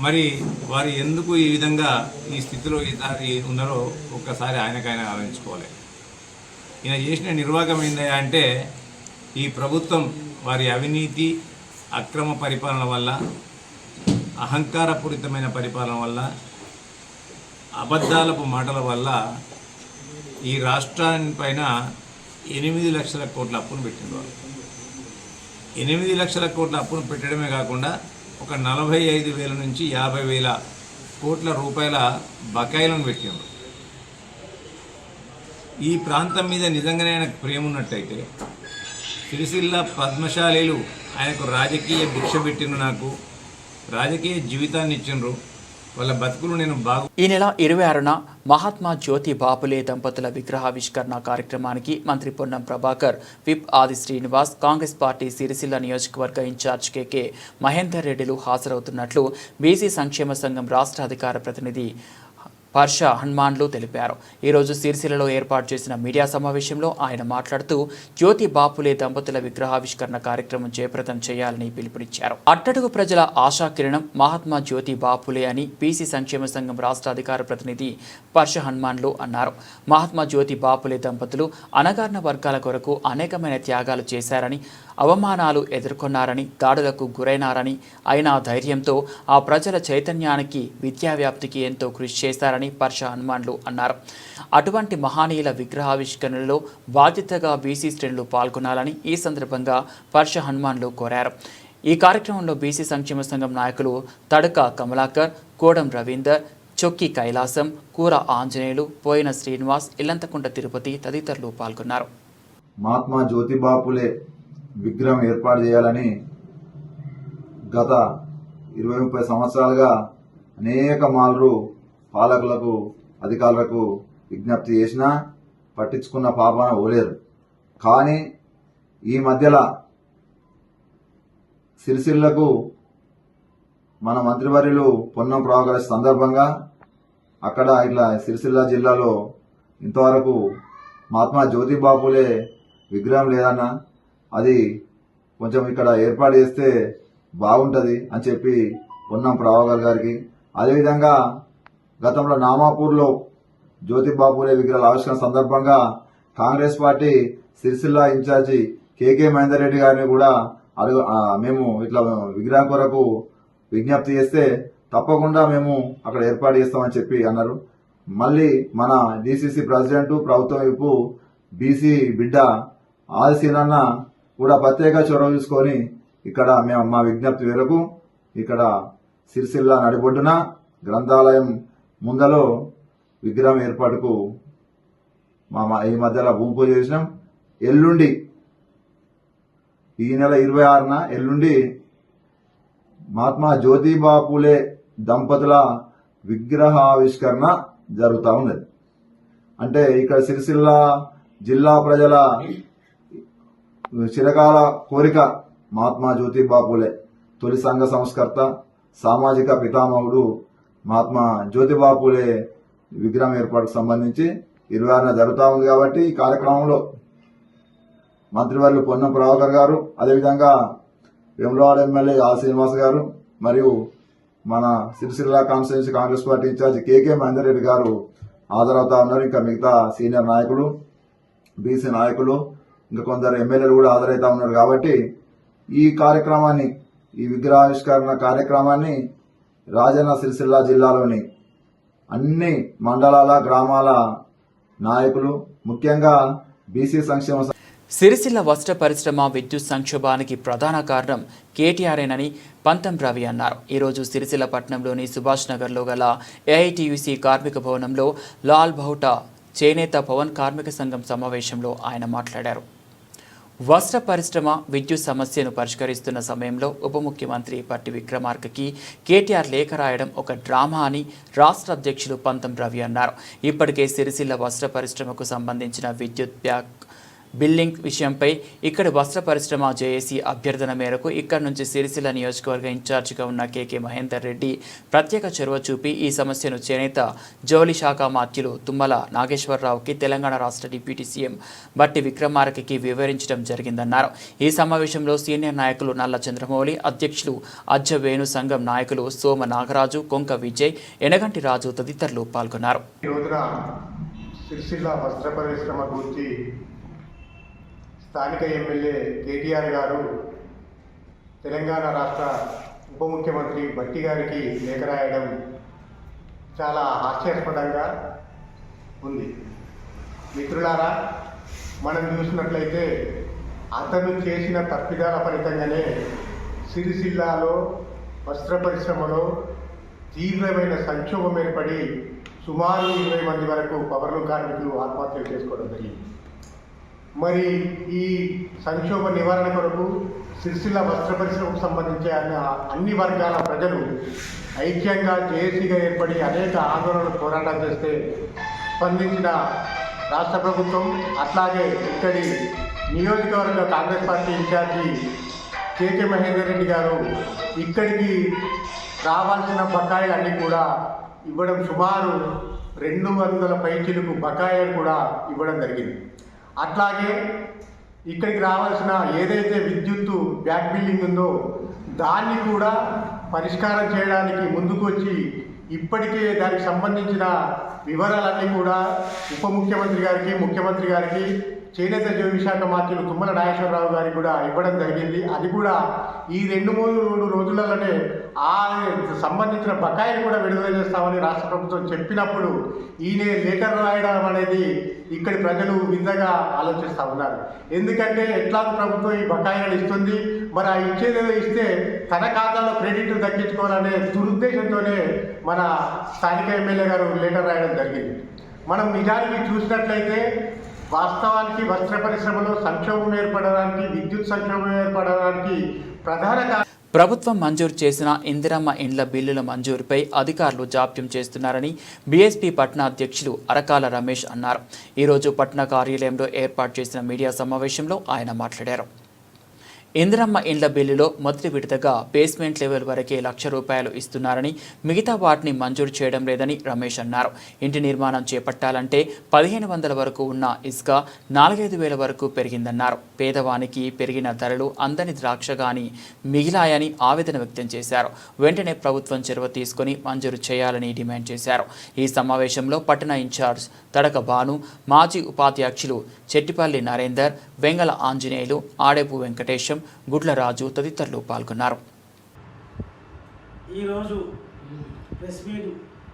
మరి వారు ఎందుకు ఈ విధంగా ఈ స్థితిలో ఈసారి ఉన్నారో ఒక్కసారి ఆయనకైనా ఆలోచించుకోవాలి. ఈయన చేసిన నిర్వాహకం ఏందయ్యా అంటే ఈ ప్రభుత్వం వారి అవినీతి అక్రమ పరిపాలన వల్ల, అహంకారపూరితమైన పరిపాలన వల్ల, అబద్ధాలపు మాటల వల్ల ఈ రాష్ట్రానిపైన 8 లక్షల కోట్ల అప్పును పెట్టింది. వాళ్ళు 8 లక్షల కోట్ల అప్పును పెట్టడమే కాకుండా ఒక 45,000 నుంచి 50,000 కోట్ల రూపాయల బకాయిలను పెట్టిండ్రు. ఈ ప్రాంతం మీద నిజంగానే ఆయనకు ప్రేమ ఉన్నట్టయితే సిరిసిల్ల పద్మశాలీలు ఆయనకు రాజకీయ భిక్ష పెట్టిండ్రు, నాకు రాజకీయ జీవితాన్ని ఇచ్చిండ్రు. వాళ్ళ బతుకులు నేను ఈ నెల 26న మహాత్మా జ్యోతి బాపులే దంపతుల విగ్రహావిష్కరణ కార్యక్రమానికి మంత్రి పొన్నం ప్రభాకర్, విప్ ఆది శ్రీనివాస్, కాంగ్రెస్ పార్టీ సిరిసిల్ల నియోజకవర్గ ఇన్ఛార్జ్ కేకే మహేందర్ రెడ్డిలు హాజరవుతున్నట్లు బీసీ సంక్షేమ సంఘం రాష్ట్ర అధికార ప్రతినిధి పర్ష హనుమాన్లు తెలిపారు. ఈరోజు సిరిసిల్లలో ఏర్పాటు చేసిన మీడియా సమావేశంలో ఆయన మాట్లాడుతూ జ్యోతి బాపులే దంపతుల విగ్రహావిష్కరణ కార్యక్రమం జయప్రదం చేయాలని పిలుపునిచ్చారు. అట్టడుగు ప్రజల ఆశాకిరణం మహాత్మా జ్యోతి బాపులే అని బీసీ సంక్షేమ సంఘం రాష్ట్ర అధికార ప్రతినిధి పర్ష హనుమాన్లు అన్నారు. మహాత్మా జ్యోతి బాపులే దంపతులు అణగారిన వర్గాల కొరకు అనేకమైన త్యాగాలు చేశారని, అవమానాలు ఎదుర్కొన్నారని, దాడులకు గురైనారని, అయినా ధైర్యంతో ఆ ప్రజల చైతన్యానికి, విద్యా వ్యాప్తికి ఎంతో కృషి చేశారని పర్ష హనుమాన్లు అన్నారు. అటువంటి మహనీయుల విగ్రహావిష్కరణలో బాధ్యతగా బీసీ శ్రేణులు పాల్గొనాలని ఈ సందర్భంగా పర్ష హనుమాన్లు కోరారు. ఈ కార్యక్రమంలో బీసీ సంక్షేమ సంఘం నాయకులు తడక కమలాకర్, కోడం రవీందర్, చొక్కి కైలాసం, కూర ఆంజనేయులు, పోయిన శ్రీనివాస్, ఇల్లంతకుంట తిరుపతి తదితరులు పాల్గొన్నారు. మహాత్మా జ్యోతిబాపులే విగ్రహం ఏర్పాటు చేయాలని గత 20-30 సంవత్సరాలుగా అనేక మార్లు పాలకులకు, అధికారులకు విజ్ఞప్తి చేసినా పట్టించుకున్న పాపన ఓలేరు. కానీ ఈ మధ్యలో సిరిసిల్లకు మన మంత్రివర్యులు పొన్నం ప్రభాకర్ సందర్భంగా అక్కడ ఇట్లా సిరిసిల్ల జిల్లాలో ఇంతవరకు మహాత్మా జ్యోతిబాపులే విగ్రహం లేదన్నా, అది కొంచెం ఇక్కడ ఏర్పాటు చేస్తే బాగుంటుంది అని చెప్పి పొన్నం ప్రభాకర్ గారికి, అదేవిధంగా గతంలో నామాపూర్లో జ్యోతిబాపులే విగ్రహాల ఆవిష్కరణ సందర్భంగా Congress party Sircilla incharge K K Mahender Reddy గారిని కూడా మేము ఇట్లా విగ్రహం కొరకు విజ్ఞప్తి చేస్తే తప్పకుండా మేము అక్కడ ఏర్పాటు చేస్తామని చెప్పి అన్నారు. మళ్ళీ మన డిసిసి ప్రెసిడెంట్, ప్రభుత్వం వైపు బీసీ బిడ్డ ఆదిశీనన్న కూడా ప్రత్యేక చొరవ తీసుకొని ఇక్కడ మేము మా విజ్ఞప్తి మేరకు ఇక్కడ సిరిసిల్ల నడిబొడ్డున గ్రంథాలయం ముందలో విగ్రహం ఏర్పాటుకు ఈ మధ్యలో భూమి పూజ చేసినాం. ఎల్లుండి ఈ నెల 26న ఎల్లుండి మహాత్మా జ్యోతిబాపులే దంపతుల విగ్రహావిష్కరణ జరుగుతూ ఉన్నది. అంటే ఇక్కడ సిరిసిల్ల జిల్లా ప్రజల చిరకాల కోరిక మహాత్మా జ్యోతిబాపులే తొలి సంఘ సంస్కర్త, సామాజిక పితామహుడు మహాత్మా జ్యోతిబాపులే విగ్రహం ఏర్పాటుకు సంబంధించి 26న జరుగుతూ ఉంది. కాబట్టి ఈ కార్యక్రమంలో మంత్రివర్యులు పొన్నం ప్రభాకర్ గారు, అదేవిధంగా వేములవాడ ఎమ్మెల్యే ఆ శ్రీనివాస్ గారు మరియు మన Sircilla constituency Congress party incharge K K Mahender Reddy garu హాజరవుతా ఉన్నారు. ఇంకా మిగతా సీనియర్ నాయకులు, బీసీ నాయకులు, ఇంకా కొందరు ఎమ్మెల్యేలు కూడా హాజరవుతా ఉన్నారు. కాబట్టి ఈ కార్యక్రమాన్ని ఈ విగ్రహావిష్కరణ కార్యక్రమాన్ని రాజన్న సిరిసిల్ల జిల్లాలోని అన్ని మండలాల గ్రామాల నాయకులు, ముఖ్యంగా బీసీ సంక్షేమ సిరిసిల్ల వస్త్ర పరిశ్రమ విద్యుత్ సంక్షోభానికి ప్రధాన కారణం కేటీఆర్ఏనని పంతం రవి అన్నారు. ఈరోజు సిరిసిల్ల పట్టణంలోని సుభాష్ నగర్లో గల ఏఐటీయూసీ కార్మిక భవనంలో లాల్ బహుటా చేనేత పవన్ కార్మిక సంఘం సమావేశంలో ఆయన మాట్లాడారు. వస్త్ర పరిశ్రమ విద్యుత్ సమస్యను పరిష్కరిస్తున్న సమయంలో ఉప ముఖ్యమంత్రి పట్టి విక్రమార్కకి కేటీఆర్ లేఖ రాయడం ఒక డ్రామా అని రాష్ట్ర అధ్యక్షులు పంతం రవి అన్నారు. ఇప్పటికే సిరిసిల్ల వస్త్ర పరిశ్రమకు సంబంధించిన విద్యుత్ బిల్లింగ్ విషయంపై ఇక్కడి వస్త్ర పరిశ్రమ జేఏసీ అభ్యర్థన మేరకు ఇక్కడి నుంచి సిరిసిల్ల నియోజకవర్గ ఇన్ఛార్జిగా ఉన్న కేకే మహేందర్ రెడ్డి ప్రత్యేక చొరవ చూపి ఈ సమస్యను చేనేత జౌళి శాఖ మాత్యులు తుమ్మల నాగేశ్వరరావుకి తెలంగాణ రాష్ట్ర డిప్యూటీ సీఎం బట్టి విక్రమార్కకి వివరించడం జరిగిందన్నారు. ఈ సమావేశంలో సీనియర్ నాయకులు నల్ల చంద్రమౌళి, అధ్యక్షులు అజ్జ వేణు, సంఘం నాయకులు సోమ నాగరాజు, కొంక విజయ్, ఎనగంటి రాజు తదితరులు పాల్గొన్నారు. స్థానిక ఎమ్మెల్యే కేటీఆర్ గారు తెలంగాణ రాష్ట్ర ఉప ముఖ్యమంత్రి బట్టి గారికి లేఖ రాయడం చాలా హాస్యాస్పదంగా ఉంది. మిత్రులారా, మనం చూసినట్లయితే అతను చేసిన తప్పిదాల ఫలితంగానే సిరిసిల్లాలో వస్త్ర పరిశ్రమలో తీవ్రమైన సంక్షోభం ఏర్పడి సుమారు 20 మంది వరకు పవర్లూమ్ కార్మికులు ఆత్మహత్యలు చేసుకోవడం జరిగింది. మరి ఈ సంక్షోభ నివారణ కొరకు సిరిసిల్ల వస్త్ర పరిశ్రమకు సంబంధించి అన్ని వర్గాల ప్రజలు ఐక్యంగా జేఏసీగా ఏర్పడి అనేక ఆందోళనలు పోరాటం చేస్తే స్పందించిన రాష్ట్ర ప్రభుత్వం, అట్లాగే ఇక్కడి నియోజకవర్గ Congress party incharge K K Mahender Reddy గారు ఇక్కడికి రావాల్సిన బకాయిలన్నీ కూడా ఇవ్వడం, సుమారు 200 పైచిలకు బకాయిలు కూడా ఇవ్వడం జరిగింది. అట్లాగే ఇక్కడికి రావాల్సిన ఏదైతే విద్యుత్తు బ్యాక్ బిల్లింగ్ ఉందో దాన్ని కూడా పరిష్కారం చేయడానికి ముందుకు వచ్చి ఇప్పటికే దానికి సంబంధించిన వివరాలన్నీ కూడా ఉప ముఖ్యమంత్రి గారికి, ముఖ్యమంత్రి గారికి, చేనేత జౌళి శాఖ మంత్రులు తుమ్మల నాగేశ్వరరావు గారికి కూడా ఇవ్వడం జరిగింది. అది కూడా ఈ 2-3 రోజులలోనే ఆ సంబంధించిన బకాయిలు కూడా విడుదల చేస్తామని రాష్ట్ర ప్రభుత్వం చెప్పినప్పుడు ఈయన లెటర్ రాయడం అనేది ఇక్కడి ప్రజలు వింతగా ఆలోచిస్తూ ఉన్నారు. ఎందుకంటే ఎట్లా ప్రభుత్వం ఈ బకాయిలు ఇస్తుంది, మరి ఆ ఇచ్చేదేదో ఇస్తే తన ఖాతాలో క్రెడిట్ దక్కించుకోవాలనే దురుద్దేశంతోనే మన స్థానిక ఎమ్మెల్యే గారు లెటర్ రాయడం జరిగింది. మనం నిజానికి చూసినట్లయితే వాస్తవానికి వస్త్ర పరిశ్రమలో సంక్షోభం ఏర్పడడానికి, విద్యుత్ సంక్షోభం ఏర్పడడానికి ప్రధాన ప్రభుత్వం మంజూరు చేసిన ఇందిరమ్మ ఇండ్ల బిల్లుల మంజూరుపై అధికారులు జాప్యం చేస్తున్నారని బీఎస్పీ పట్న అధ్యక్షులు అరకాల రమేష్ అన్నారు. ఈరోజు పట్న కార్యాలయంలో ఏర్పాటు చేసిన మీడియా సమావేశంలో ఆయన మాట్లాడారు. ఇందిరమ్మ ఇండ్ల బిల్లులో మొదటి విడతగా బేస్మెంట్ లెవెల్ వరకే ₹1,00,000 ఇస్తున్నారని, మిగతా వాటిని మంజూరు చేయడం లేదని రమేష్ అన్నారు. ఇంటి నిర్మాణం చేపట్టాలంటే 1,500 వరకు ఉన్న ఇసుక 4,500 వరకు పెరిగిందన్నారు. పేదవానికి పెరిగిన ధరలు అందని ద్రాక్షగాని మిగిలాయని ఆవేదన వ్యక్తం చేశారు. వెంటనే ప్రభుత్వం చొరవ తీసుకుని మంజూరు చేయాలని డిమాండ్ చేశారు. ఈ సమావేశంలో పట్టణ ఇన్ఛార్జ్ తడక భాను, మాజీ ఉపాధ్యక్షులు చెట్టిపల్లి నరేందర్, వెంగళ ఆంజనేయులు, ఆడేపు వెంకటేశం, గుడ్లరాజు తదితరులు పాల్గొన్నారు. ఈరోజు ప్రెస్ మీట్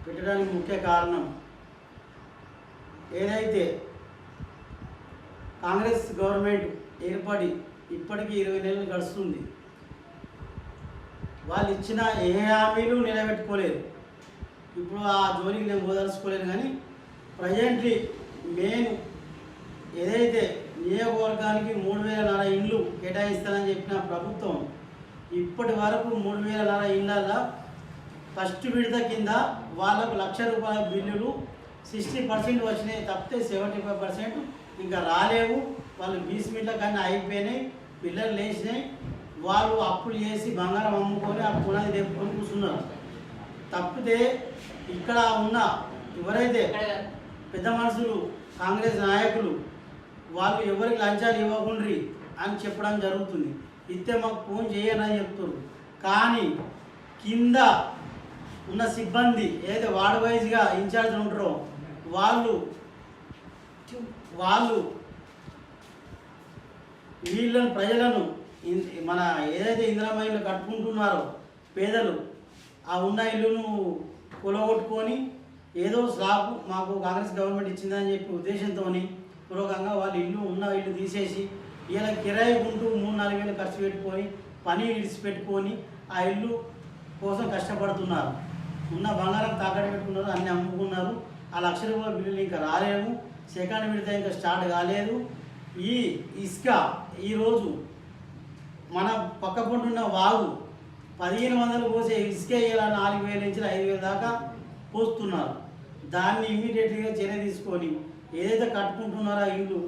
పెట్టడానికి ముఖ్య కారణం ఏదైతే కాంగ్రెస్ గవర్నమెంట్ ఏర్పడి ఇప్పటికీ 20 నెలలు గడుస్తుంది. వాళ్ళు ఇచ్చిన ఏ హామీలు నిలబెట్టుకోలేదు. ఇప్పుడు ఆ జోలికి నేను పోదలుచుకోలేను, కానీ ప్రజెంట్లీ మెయిన్ ఏదైతే నియోజకవర్గానికి 3,000 ఇండ్లు కేటాయిస్తానని చెప్పిన ప్రభుత్వం ఇప్పటి వరకు 3,000 ఇళ్ళ ఫస్ట్ విడత కింద వాళ్ళకు ₹1,00,000 బిల్లులు 60% వచ్చినాయి, తప్పితే 75% ఇంకా రాలేవు. వాళ్ళు బీస్మెంట్ల కన్నా అయిపోయినాయి, పిల్లలు లేచినాయి. వాళ్ళు అప్పులు చేసి బంగారం అమ్ముకొని ఆ పునాది తెప్పుకొని కూర్చున్నారు. తప్పితే ఇక్కడ ఉన్న ఎవరైతే పెద్ద మనుషులు కాంగ్రెస్ నాయకులు వాళ్ళు ఎవరికి లంచాలు ఇవ్వకుండ్రి అని చెప్పడం జరుగుతుంది. ఇస్తే మాకు ఫోన్ చేయనని చెప్తున్నారు. కానీ కింద ఉన్న సిబ్బంది ఏదైతే వార్డు వైజ్గా ఇన్ఛార్జ్ ఉంటారో వాళ్ళు వీళ్ళను ప్రజలను మన ఏదైతే ఇందిరమ్మ ఇల్లు కట్టుకుంటున్నారో పేదలు ఆ ఉన్న ఇల్లును కూలగొట్టుకొని ఏదో స్లాబ్ మాకు కాంగ్రెస్ గవర్నమెంట్ ఇచ్చిందని చెప్పి ఉద్దేశంతో పూర్వకంగా వాళ్ళు ఉన్న ఇల్లు తీసేసి ఇలా కిరాయి ఉంటూ 3-4 వేలు ఖర్చు పెట్టుకొని పని విడిచిపెట్టుకొని ఆ ఇల్లు కోసం కష్టపడుతున్నారు. ఉన్న బంగారం తాకట్టు పెట్టుకున్నారు, అన్నీ అమ్ముకున్నారు. ఆ ₹1,00,000 బిల్లులు ఇంకా రాలేము, సెకండ్ విడత ఇంకా స్టార్ట్ కాలేదు. ఈ ఇసుక ఈరోజు మన పక్క పొంటున్న వాగు 1,500 పోసే ఇసుక ఇలా 4,000 నుంచి 5,000 దాకా పోస్తున్నారు. దాన్ని ఇమ్మీడియట్గా చర్య తీసుకొని ఏదైతే కట్టుకుంటున్నారో ఆ ఇల్లు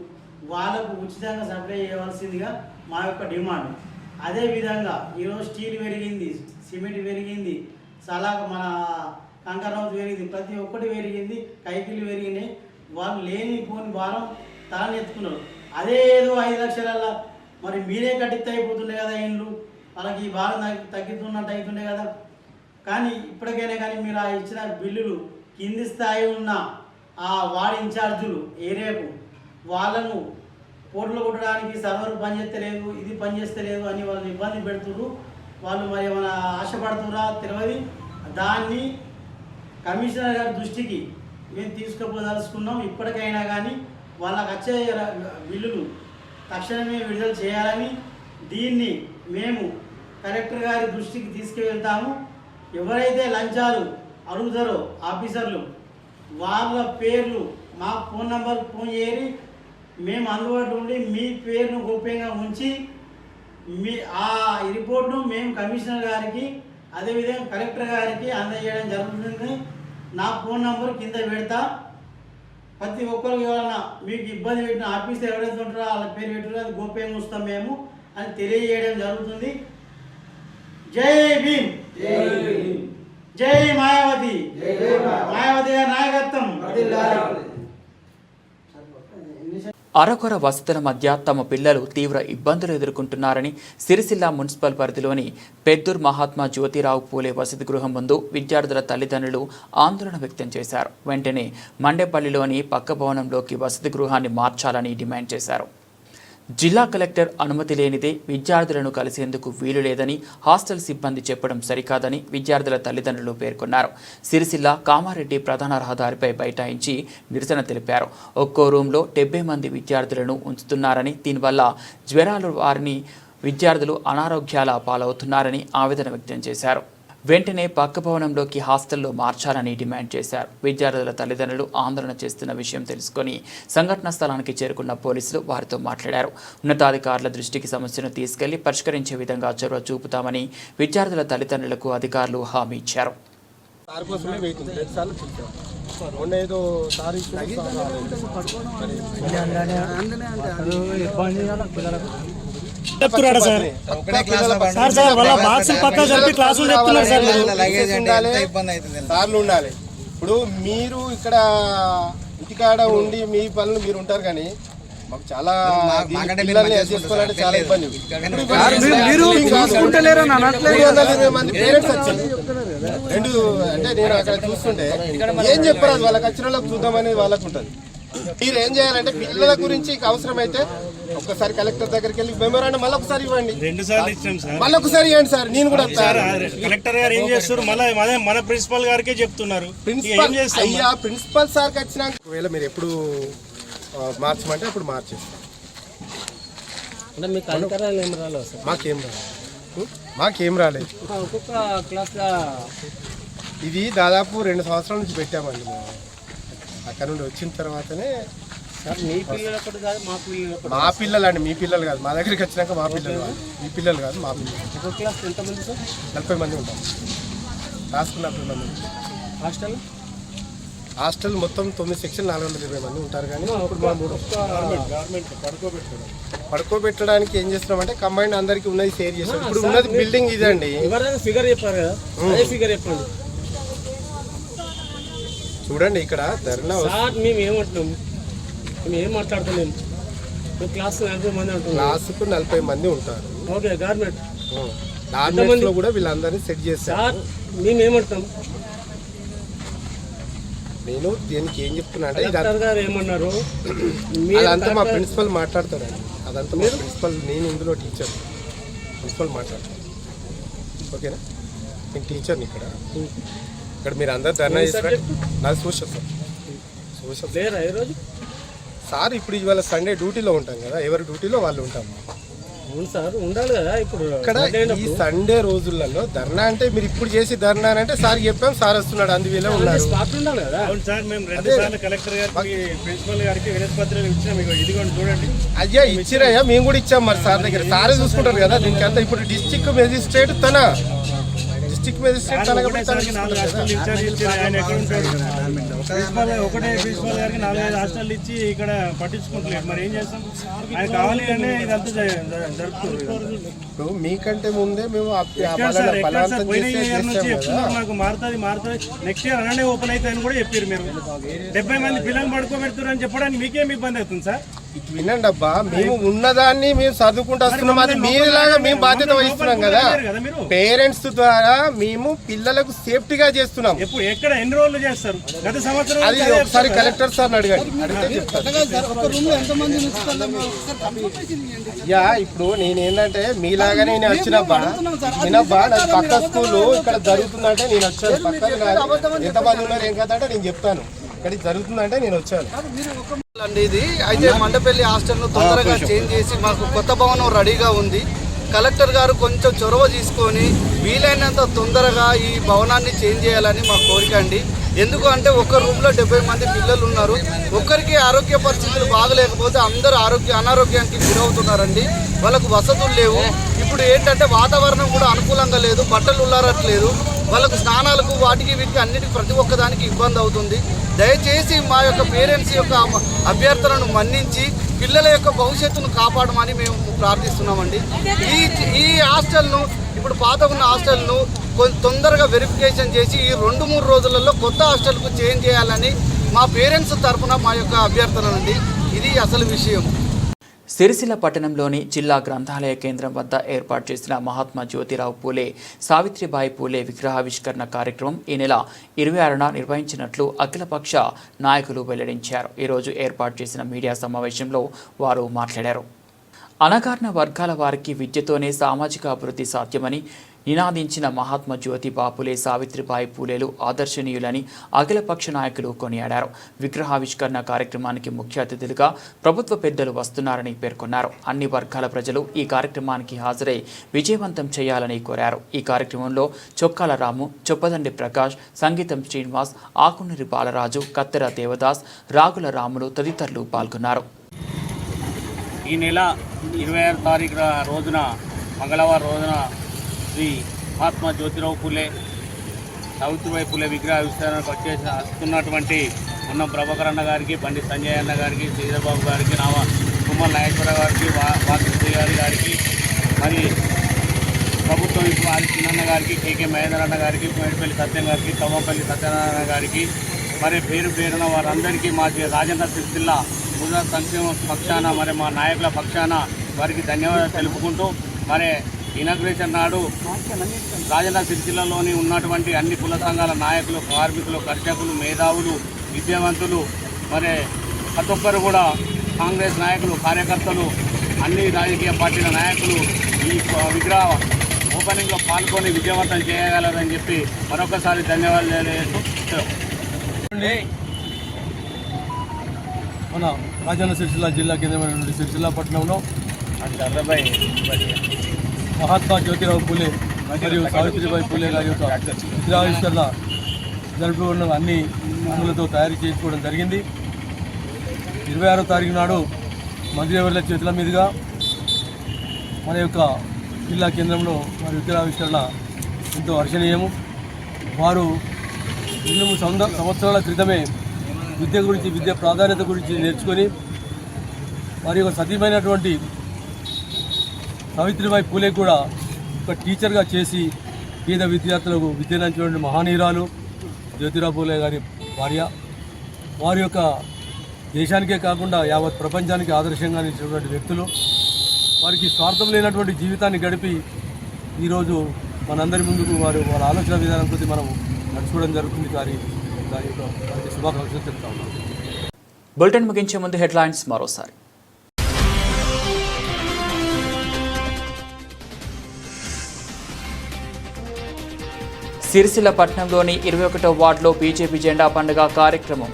వాళ్ళకు ఉచితంగా సప్లై చేయవలసిందిగా మా యొక్క డిమాండ్. అదేవిధంగా ఈరోజు స్టీల్ పెరిగింది, సిమెంట్ పెరిగింది, సలాగ మన కంకరౌతు పెరిగింది, ప్రతి ఒక్కటి పెరిగింది, కైకిలు పెరిగినాయి. వాళ్ళు లేని పోని భారం తలనెత్తుకున్నారు. అదే ఏదో 5 లక్షల మరి మీరే కట్టితే అయిపోతుండే కదా ఇండ్లు, వాళ్ళకి ఈ భారం తగ్గుతున్నట్టు అవుతుండే కదా. కానీ ఇప్పటికైనా కానీ మీరు ఆ ఇచ్చిన బిల్లులు కింది స్థాయి ఉన్న ఆ వార్డు ఇన్ఛార్జులు ఏరియాకు వాళ్ళను పోట్లు కొట్టడానికి సర్వర్ పనిచేస్తలేదు, ఇది పనిచేస్తలేదు అని వాళ్ళని ఇబ్బంది పెడుతున్నారు. వాళ్ళు మరి ఏమైనా ఆశపడుతురా తెలియదు. దాన్ని కమిషనర్ గారి దృష్టికి మేము తీసుకుపోదలుచుకున్నాం. ఇప్పటికైనా కానీ వాళ్ళకి వచ్చే బిల్లులు తక్షణమే విడుదల చేయాలని దీన్ని మేము కలెక్టర్ గారి దృష్టికి తీసుకువెళ్తాము. ఎవరైతే లంచాలు అడుగుతారో ఆఫీసర్లు వాళ్ళ పేర్లు మా ఫోన్ నంబర్ ఫోన్ చేయరి, మేము అందుబాటులో ఉండి మీ పేరును గోప్యంగా ఉంచి మీ ఆ రిపోర్ట్ను మేము కమిషనర్ గారికి అదేవిధంగా కలెక్టర్ గారికి అందజేయడం జరుగుతుంది. నా ఫోన్ నంబర్ కింద పెడతా. ప్రతి ఒక్కరికి ఎవరైనా మీకు ఇబ్బంది పెట్టిన ఆఫీసర్ ఎవరైతే ఉంటారో వాళ్ళ పేరు పెట్టారో అది గోప్యంగా ఉంచుతాం మేము అని తెలియజేయడం జరుగుతుంది. జై భీమ్, జై మాయావతి, మాయావతి గారి నాయకత్వం. అరకొర వసతుల మధ్య తమ పిల్లలు తీవ్ర ఇబ్బందులు ఎదుర్కొంటున్నారని సిరిసిల్ల మున్సిపల్ పరిధిలోని పెద్దూర్ మహాత్మా జ్యోతిరావు పూలే వసతి గృహం ముందు విద్యార్థుల తల్లిదండ్రులు ఆందోళన వ్యక్తం చేశారు. వెంటనే మండేపల్లిలోని పక్క భవనంలోకి వసతి గృహాన్ని మార్చాలని డిమాండ్ చేశారు. జిల్లా కలెక్టర్ అనుమతి లేనిదే విద్యార్థులను కలిసేందుకు వీలు లేదని హాస్టల్ సిబ్బంది చెప్పడం సరికాదని విద్యార్థుల తల్లిదండ్రులు పేర్కొన్నారు. సిరిసిల్ల కామారెడ్డి ప్రధాన రహదారిపై బైఠాయించి నిరసన తెలిపారు. ఒక్కో రూమ్లో 70 మంది విద్యార్థులను ఉంచుతున్నారని, దీనివల్ల జ్వరాలు వారిని విద్యార్థులు అనారోగ్యాల పాలవుతున్నారని ఆవేదన వ్యక్తం చేశారు. వెంటనే పక్క భవనంలోకి హాస్టల్లో మార్చాలని డిమాండ్ చేశారు. విద్యార్థుల తల్లిదండ్రులు ఆందోళన చేస్తున్న విషయం తెలుసుకొని సంఘటనా స్థలానికి చేరుకున్న పోలీసులు వారితో మాట్లాడారు. ఉన్నతాధికారుల దృష్టికి సమస్యను తీసుకెళ్లి పరిష్కరించే విధంగా చొరవ చూపుతామని విద్యార్థుల తల్లిదండ్రులకు అధికారులు హామీ ఇచ్చారు. సార్లు ఉండాలి. ఇప్పుడు మీరు ఇక్కడ ఇంటికాడ ఉండి మీ పనులు మీరు ఉంటారు, కానీ మాకు చాలా చేసుకోవాలంటే చాలా ఇబ్బంది. 220 మంది పేరెంట్స్ వచ్చారు. అంటే నేను అక్కడ చూస్తుంటే ఏం చెప్పరాదు, వాళ్ళకి వచ్చిన వాళ్ళకి చూద్దామని వాళ్ళకు ఉంటుంది. మీరు ఏం చేయాలంటే పిల్లల గురించి అవసరమైతే ఒక్కసారి కలెక్టర్ దగ్గరికి వెళ్ళి మెమోరాండం మళ్ళీ ఒకసారి ఇవ్వండి, మళ్ళీ ఒకసారి ఇవ్వండి సార్. నేను కూడా కలెక్టర్ గారు ఏం చేస్తారు, మళ్ళీ మన ప్రిన్సిపల్ గారికే చెప్తున్నారు. ప్రిన్సిపల్ సార్కి వచ్చినాక ఒకవేళ మీరు ఎప్పుడు మార్చమంటే అప్పుడు మార్చేస్తాం. మాకేం రాలేదు. ఇది దాదాపు 2 సంవత్సరాల నుంచి పెట్టామండి. మేము అక్కడ నుండి వచ్చిన తర్వాతనే మా పిల్లలు అండి, మీ పిల్లలు కాదు. మా దగ్గరికి వచ్చినాక మా పిల్లలు కాదు, మీ పిల్లలు కాదు, మా పిల్లలు. 40 మంది ఉంటాం. రాసుకున్న 40 మంది. హాస్టల్ మొత్తం 9 సెక్షన్ 420 మంది ఉంటారు. కానీ పడుకోబెట్టడానికి ఏం చేస్తున్నామంటే కంబైండ్ అందరికి ఉన్నది షేర్ చేస్తాం. ఇప్పుడు ఉన్నది బిల్డింగ్ ఇదండి. ఫిగర్ చెప్పారు కదా, ఫిగర్ చెప్పండి. చూడండి ఇక్కడ ధర్నా. మేము ఏం మాట్లాడుతున్నాం, క్లాసుకు 40 మంది ఉంటారు. క్లాసుకు 40 మంది ఉంటారు. ఓకే, గవర్నమెంట్ లో కూడా వీళ్ళందరినీ సెట్ చేస్తారు. మేము ఏమంటాం, నేను దీనికి ఏం చెప్తున్నా అంటే ఏమన్నారు, అదంతా మా ప్రిన్సిపల్ మాట్లాడతారండి. అదంతా మా ప్రిన్సిపల్, నేను ఇందులో టీచర్. ప్రిన్సిపల్ మాట్లాడతాను. ఓకేనా? నేను టీచర్ని ఇక్కడ మీరు అందరు ధర్నా చేస్తారు. నాది సోషల్ సార్. సోషల్ సార్ ఇప్పుడు ఇవాళ సండే డ్యూటీలో ఉంటాం కదా, ఎవరి డ్యూటీలో వాళ్ళు ఉంటాం సార్. ఉండాలి కదా ఇప్పుడు ఇక్కడ ఈ సండే రోజులలో ధర్నా అంటే మీరు ఇప్పుడు చేసి ధర్నా అంటే సార్ చెప్పాం, సార్ వస్తున్నాడు అందువేళ ఉన్నారు. అవును సార్, మేము 2 సార్లు కలెక్టర్ గారికి ప్రిన్సిపల్ గారికి వినతి పత్రాలు ఇచ్చాం. ఇదిగోండి చూడండి. అయ్యా ఇచ్చిరయ్యా, మేము కూడా ఇచ్చాం మరి సార్ దగ్గర. సారే చూసుకుంటారు కదా దీనికి అంతా. ఇప్పుడు డిస్ట్రిక్ట్ మేజిస్ట్రేట్ తన మేజిస్ట్రేట్ తన ఒకటే ప్రిన్సిపల్ గారికి 4-5 హాస్టల్ ఇచ్చి ఇక్కడ పట్టించుకుంటలేదు. మరి ఏం చేస్తాం? ఆయన కావాలి అంటే ఇదంతా జరుపుతుంది. ఇప్పుడు మీకంటే ముందే మేము నాకు మారుతుంది నెక్స్ట్ ఇయర్ అలానే ఓపెన్ అవుతాయని కూడా చెప్పారు. మీరు 70 మంది పిల్లలు పడుకోబెడుతున్నారు అని చెప్పడానికి మీకేం ఇబ్బంది అవుతుంది సార్? వినండి అబ్బా, మేము ఉన్నదాన్ని మేము చదువుకుంటూ వస్తున్నాం. అది మీలాగా మేము బాధ్యత వహిస్తున్నాం కదా. పేరెంట్స్ ద్వారా మేము పిల్లలకు సేఫ్టీగా చేస్తున్నాం. ఎక్కడ ఎన్ని రోజులు చేస్తారు? గత సంవత్సరం అది ఒకసారి కలెక్టర్ సార్ అడగండి, అడిగితే చెప్తాను. యా ఇప్పుడు నేనేంటంటే మీలాగానే నేను వచ్చినబ్బా, నేనబ్బా నాకు పక్క స్కూలు ఇక్కడ జరుగుతుందంటే నేను వచ్చాను. పక్కన ఎంతమంది ఉన్నారు ఏం కదా అంటే నేను చెప్తాను. ఇక్కడ జరుగుతుందంటే నేను వచ్చాను. ఇది అయితే మండపల్లి హాస్టల్ను తొందరగా చేంజ్ చేసి మాకు కొత్త భవనం రెడీగా ఉంది. కలెక్టర్ గారు కొంచెం చొరవ తీసుకొని వీలైనంత తొందరగా ఈ భవనాన్ని చేంజ్ చేయాలని మా కోరిక అండి. ఎందుకు అంటే ఒక రూమ్లో 70 మంది పిల్లలు ఉన్నారు. ఒక్కరికి ఆరోగ్య పరిస్థితులు బాగలేకపోతే అందరూ అనారోగ్యానికి గురవుతున్నారండి. వాళ్ళకు వసతులు లేవు. ఇప్పుడు ఏంటంటే వాతావరణం కూడా అనుకూలంగా లేదు, బట్టలు ఉల్లారట్లేదు. వాళ్ళకు స్నానాలకు వాటికి వీటికి అన్నిటికీ ప్రతి ఒక్కదానికి ఇబ్బంది అవుతుంది. దయచేసి మా యొక్క పేరెంట్స్ యొక్క అభ్యర్థనను మన్నించి పిల్లల యొక్క భవిష్యత్తును కాపాడమని మేము ప్రార్థిస్తున్నామండి. ఈ హాస్టల్ను ఇప్పుడు పాత ఉన్న హాస్టల్ను కొంచెం తొందరగా వెరిఫికేషన్ చేసి ఈ 2-3 రోజులలో కొత్త హాస్టల్కు చేంజ్ చేయాలని మా పేరెంట్స్ తరఫున మా యొక్క అభ్యర్థన అండి. ఇది అసలు విషయం. సిరిసిల్ల పట్టణంలోని జిల్లా గ్రంథాలయ కేంద్రం వద్ద ఏర్పాటు చేసిన మహాత్మా జ్యోతిరావు పూలే సావిత్రిబాయి పూలే విగ్రహావిష్కరణ కార్యక్రమం ఈ నెల 26న నిర్వహించినట్లు అఖిలపక్ష నాయకులు వెల్లడించారు. ఈరోజు ఏర్పాటు చేసిన మీడియా సమావేశంలో వారు మాట్లాడారు. అణగారిన వర్గాల వారికి విద్యతోనే సామాజిక అభివృద్ధి సాధ్యమని నినాదించిన మహాత్మా జ్యోతిబా పూలే సావిత్రిబాయి పూలేలు ఆదర్శనీయులని అఖిలపక్ష నాయకులు కొనియాడారు. విగ్రహావిష్కరణ కార్యక్రమానికి ముఖ్య అతిథులుగా ప్రభుత్వ పెద్దలు వస్తున్నారని పేర్కొన్నారు. అన్ని వర్గాల ప్రజలు ఈ కార్యక్రమానికి హాజరై విజయవంతం చేయాలని కోరారు. ఈ కార్యక్రమంలో చొక్కాల రాము, చొప్పదండి ప్రకాష్, సంగీతం శ్రీనివాస్, ఆకునూరి బాలరాజు, కత్తెర దేవదాస్, రాగుల రాములు తదితరులు పాల్గొన్నారు. ఈ నెల 26 తారీఖు రోజున మంగళవారం రోజున శ్రీ మహాత్మా జ్యోతిరావు పూలే సావిత్రిబాయి పూలే విగ్రహావిష్కరణకు వస్తున్నటువంటి ఉన్న ప్రభాకర్ అన్న గారికి, బండి సంజయ్ అన్న గారికి, శ్రీధర్బాబు గారికి, కుమార్ నాగేశ్వర గారికి, వాకృష్ణ గారికి, మరి ప్రభుత్వం ఆది చిన్న గారికి, కేకే మహేందర్ అన్న గారికి, మేడిపల్లి సత్యం గారికి, తవ్వపల్లి సత్యనారాయణ గారికి, మరి పేరున వారందరికీ మా రాజేంద్ర సిరిసిల్ల ముదా సంక్షేమ పక్షాన మరి మా నాయకుల పక్షాన వారికి ధన్యవాదాలు తెలుపుకుంటూ మరి ఇనాగ్రేషన్ నాడు రాజన్న సిరిసిల్లలోని ఉన్నటువంటి అన్ని కుల సంఘాల నాయకులు, కార్మికులు, కర్షకులు, మేధావులు, విద్యావంతులు మరి ప్రతి ఒక్కరు కూడా కాంగ్రెస్ నాయకులు, కార్యకర్తలు, అన్ని రాజకీయ పార్టీల నాయకులు ఈ విగ్రహ ఓపెనింగ్లో పాల్గొని విజయవంతం చేయగలరని చెప్పి మరొకసారి ధన్యవాదాలు తెలియజేస్తూ మన రాజన్న సిరిసిల్ల జిల్లా కేంద్రమైనటువంటి సిరిసిల్ల పట్టణంలో మహాత్మా జ్యోతిరావు పూలే మరియు సావిత్రిబాయి పూలే గారి యొక్క విగ్రహావిష్కరణ జరుపుకున్న అన్ని పనులతో తయారు చేసుకోవడం జరిగింది. 26వ తారీఖు నాడు మంత్రివర్యుల చేతుల మీదుగా మన యొక్క జిల్లా కేంద్రంలో వారి విగ్రహావిష్కరణ ఎంతో హర్షణీయము. వారు 2-3 సంవత్సరాల క్రితమే విద్య గురించి, విద్య ప్రాధాన్యత గురించి నేర్చుకొని వారి యొక్క సతీమైనటువంటి సావిత్రిబాయి పూలే కూడా ఒక టీచర్గా చేసి పేద విద్యార్థులకు విద్యనంచినటువంటి మహానీయురాలు జ్యోతిరావు పూలే గారి భార్య. వారి యొక్క దేశానికే కాకుండా యావత్ ప్రపంచానికి ఆదర్శంగా నిలిచినటువంటి వ్యక్తులు. వారికి స్వార్థం లేనటువంటి జీవితాన్ని గడిపి ఈరోజు మనందరి ముందుకు వారి ఆలోచన విధానం కొద్ది మనం నడుచుకోవడం జరుగుతుంది. దాని యొక్క శుభాకాంక్షలు చెప్తా ఉన్నాం. బులెటిన్ ముగించే ముందు హెడ్లైన్స్ మరోసారి. సిరిసిల్ల పట్టణంలోని 21వ వార్డులో బీజేపీ జెండా పండుగ కార్యక్రమం.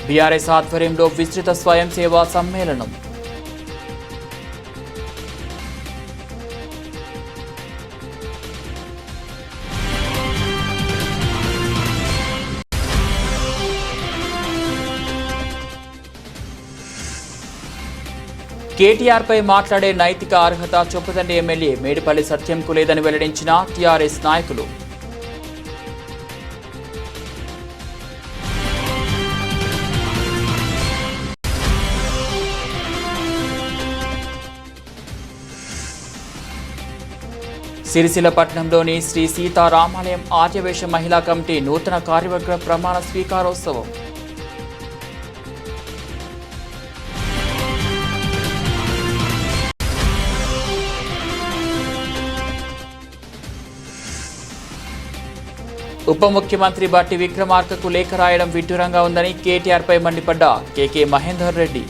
బీఆర్ఎస్ ఆధ్వర్యంలో విస్తృత స్వయం సేవా సమ్మేళనం. కేటీఆర్ పై మాట్లాడే నైతిక అర్హత చొప్పదండి ఎమ్మెల్యే మేడిపల్లి సత్యంకు లేదని వెల్లడించిన టీఆర్ఎస్ నాయకులు. సిరిసిల్ల పట్టణంలోని శ్రీ సీతారామాలయం ఆర్యవేశ మహిళా కమిటీ నూతన కార్యవర్గ ప్రమాణ స్వీకారోత్సవం. ఉప ముఖ్యమంత్రి బట్టి విక్రమార్కకు లేఖ రాయడం విడ్డూరంగా ఉందని కేటీఆర్ పై మండిపడ్డ కేకే మహేందర్ రెడ్డి.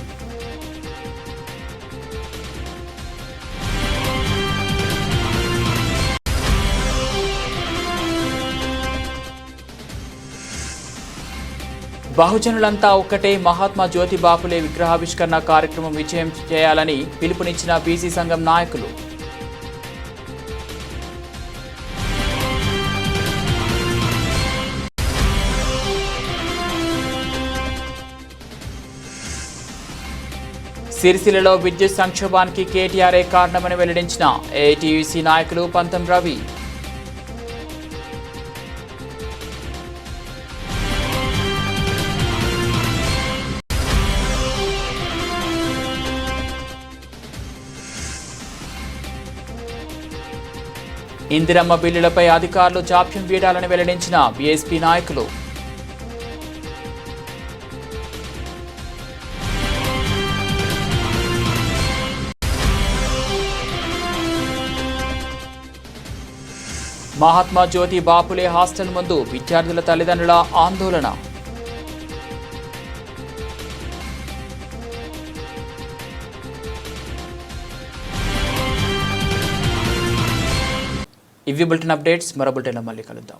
బహుజనులంతా ఒక్కటే మహాత్మా జ్యోతి బాపులే విగ్రహావిష్కరణ కార్యక్రమం విజయం చేయాలని పిలుపునిచ్చిన బీసీ సంఘం నాయకులు. సిరిసిల్లలో విద్యుత్ సంక్షోభానికి కేటీఆర్ఏ కారణమని వెల్లడించిన ఏఐటీయూసీ నాయకులు పంతం రవి. ఇందిరమ్మ బిల్లులపై అధికారులు జాప్యం వీడాలని వెల్లడించిన బీఎస్పీ నాయకులు. మహాత్మా జ్యోతి బాపులే హాస్టల్ ముందు విద్యార్థుల తల్లిదండ్రుల ఆందోళన. ఇవి బులెటిన్ అప్డేట్స్. మరో బులెటిన్లో మళ్ళీ కలుద్దాం.